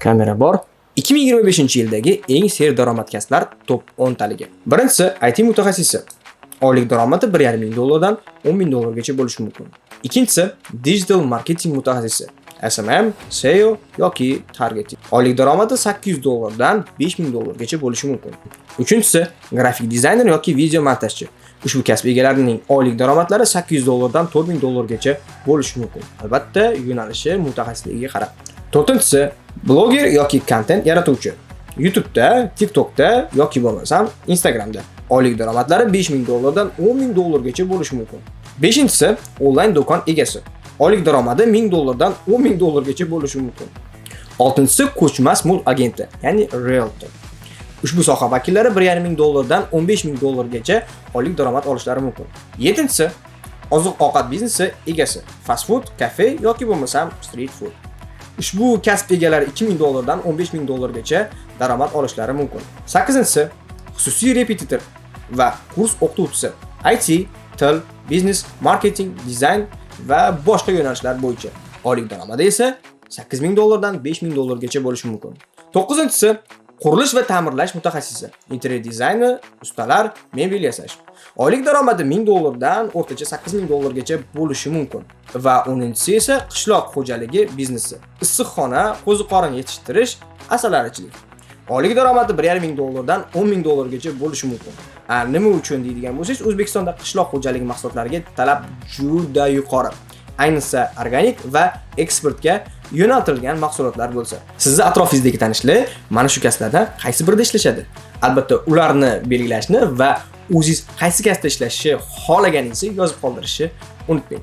Kamera bor. 2025-yildagi eng seri daromad kasblar top 10 taligi. Birinchisi IT mutaxassisi. Oylik daromadi $1,500 dan $10,000gacha bo'lishi mumkin. Ikkinchisi digital marketing mutaxassisi. SMM, SEO yoki targeting. Oylik daromadi $800 dan $5,000gacha bo'lishi mumkin. Uchinchisi grafik dizayner yoki video montajchi. Ushbu kasb egalarining oylik daromadlari $800 dan $4,000gacha bo'lishi mumkin. Albatta, yo'nalishi mutaxassisligiga qarab. To'rtinchisi bloger yoki kontent yaratuvchi. YouTube'da, TikTok'da yoki bo'lmasam Instagram'da. Oylik daromadlari $5,000 dan $10,000gacha bo'lishi mumkin. Beshinchisi onlayn do'kon egasi. Oylik daromadi $1,000 dan $10,000gacha bo'lishi mumkin. Oltinchisi ko'chmas mulk agenti, ya'ni realtor. Ushbu soha vakillari $1,500 dan $15,000gacha oylik daromad olishlari mumkin. Yettinchisi oziq-ovqat biznesi egasi, fast food, kafe yoki bo'lmasam street food. Ushbu kasb egalari $2,000 dan $15,000gacha daromad olishlari mumkin. Sakkizinchisi xususiy repetitor va kurs o'qituvchisi. IT, til, biznes, marketing, dizayn va boshqa yo'nalishlar bo'yicha. Oylik daromadi esa $8,000 dan $5,000gacha bo'lishi mumkin. To'qqizinchisi qurilish va ta'mirlash mutaxassisi. Interior dizayner, ustalar, mebel yasash. Oylik daromadi $1,000 dan o'rtacha $8,000gacha bo'lishi mumkin. Va 10-inchisi esa qishloq xo'jaligi biznesi. Issiqxona, qo'ziqorin yetishtirish, asalarichilik. Oylik daromadi $1,500 dan $10,000gacha bo'lishi mumkin. Nima uchun deydigan bo'lsangiz, O'zbekistonda qishloq xo'jaligi mahsulotlariga talab juda yuqori. Ayniqsa organik va eksportga yo'naltirilgan mahsulotlar bo'lsa. Sizning atrofingizdagi tanishlar mana shu kasblardan qaysi birida ishlashadi? Albatta, ularni belgilashni va o'zingiz qaysi kasbda ishlashni xohlaganingizni yozib qoldirishni unutmang.